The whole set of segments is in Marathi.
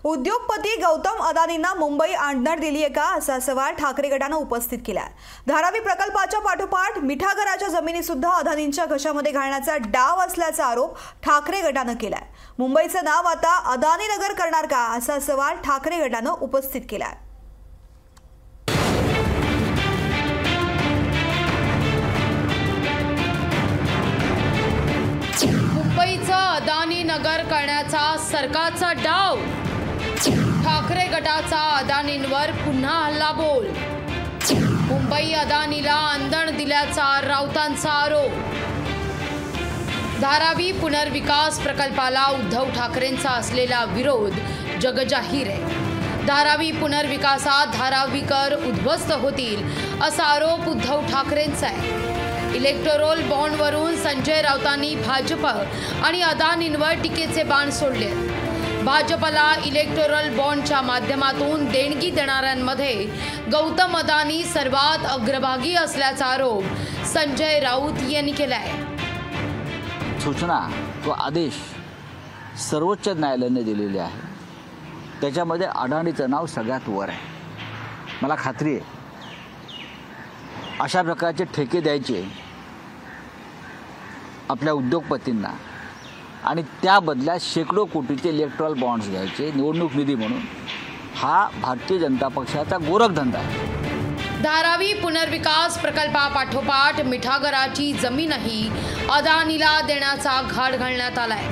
उद्योगपती गौतम अदानींना मुंबई आणणार दिली आहे का असा सवाल ठाकरे गटाने उपस्थित केलाय। धारावी प्रकल्पाच्या पाठोपाठ मिठागराच्या जमिनी सुद्धा अदानींच्या घशामध्ये घालण्याचा डाव असल्याचा आरोप ठाकरे गटाने केलाय। मुंबईचं नाव आता अदानी नगर करणार का असा सवाल ठाकरे गटाने उपस्थित केलाय। मुंबईचं अदानी नगर करण्याचा सरकारचा डाव, ठाकरे गटाचा अदानींवर पुन्हा हल्लाबोल। मुंबई अदानीला अंधण दिल्याचा राऊतांचा आरोप। धारावी पुनर्विकास प्रकल्पाला उद्धव ठाकरेंचा असलेला विरोध जगजाहीर आहे। धारावी पुनर्विकासात धारावीकर उद्ध्वस्त होतील असा आरोप उद्धव ठाकरेंचा आहे। इलेक्टोरल बॉन्डवरून संजय राऊतांनी भाजप आणि अदानींवर टीकेचे बाण सोडले। भाजपला इलेक्टोरल बॉन्डच्या माध्यमातून देणगी देणाऱ्यांमध्ये गौतम अदानी सर्वात अग्रभागी असल्याचा आरोप संजय राऊत यांनी केला आहे। सूचना व आदेश सर्वोच्च न्यायालयाने दिलेले आहे, त्याच्यामध्ये अडाणीचं नाव सगळ्यात वर आहे। मला खात्री आहे अशा प्रकारचे ठेके द्यायचे आपल्या उद्योगपतींना आणि त्या बदल्यात शेकडो कोटीचे इलेक्ट्रॉल बॉन्ड्स घ्यायचे निवडणूक निधी म्हणून, हा भारतीय जनता पक्षाचा गोरखधंदा आहे। धारावी पुनर्विकास प्रकल्पापाठोपाठ मिठागराची जमीनही अदानीला देण्याचा घाट घालण्यात आलाय।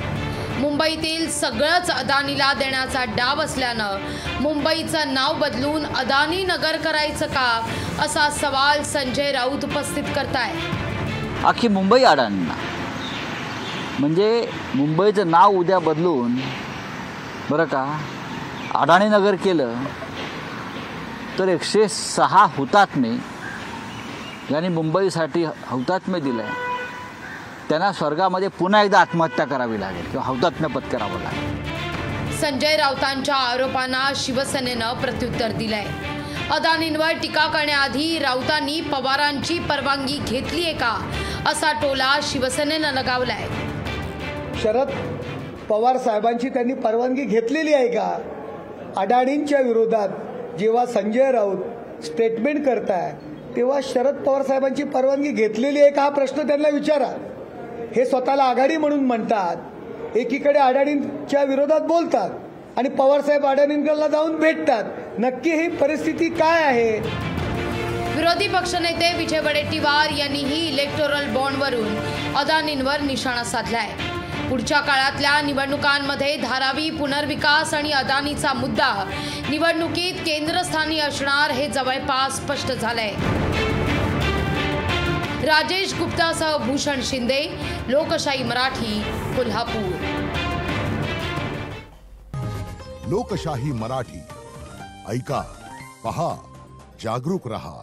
मुंबईतील सगळंच अदानीला देण्याचा डाव असल्यानं मुंबईचं नाव बदलून अदानी नगर करायचं का असा सवाल संजय राऊत उपस्थित करतायत। अख्खी मुंबई अडाणींना, म्हणजे मुंबईचं नाव उद्या बदलून बरं का अडाणी नगर केलं तर 106 हुतात्मे यांनी मुंबईसाठी हुतात्मे दिलंय, त्यांना स्वर्गामध्ये पुन्हा एकदा आत्महत्या करावी लागेल किंवा हुतात्म्य पत्करावं लागेल। संजय राऊतांच्या आरोपांना शिवसेनेनं प्रत्युत्तर दिलंय। अदानींवर टीका करण्याआधी राऊतांनी पवारांची परवानगी घेतली आहे का असा टोला शिवसेनेनं लगावलाय। शरद पवार साहेबांची त्यांनी परवानगी घेतलेली आहे का? अडाणींच्या विरोधात जेव्हा संजय राऊत स्टेटमेंट करताय तेव्हा शरद पवार साहेबांची परवानगी घेतलेली आहे का हा प्रश्न त्यांना विचारा। हे स्वतःला आघाडी म्हणून म्हणतात, एकीकडे अडाणींच्या विरोधात बोलतात आणि पवार साहेब अडाणींकडे जाऊन भेटतात। नक्की ही परिस्थिती काय आहे? विरोधी पक्षनेते विजय वडेट्टीवार यांनीही इलेक्टोरल बॉन्डवरून अदानींवर निशाणा साधलाय। पुढच्या काळातल्या निवडणुकांमध्ये धारावी पुनर्विकास आणि अदानीचा मुद्दा निवडणुकीत केंद्रस्थानी असणार हे जवळपास स्पष्ट झालंय। राजेश गुप्तासह भूषण शिंदे, लोकशाही मराठी, कोल्हापूर। लोकशाही मराठी, ऐका, पहा, जागरूक रहा।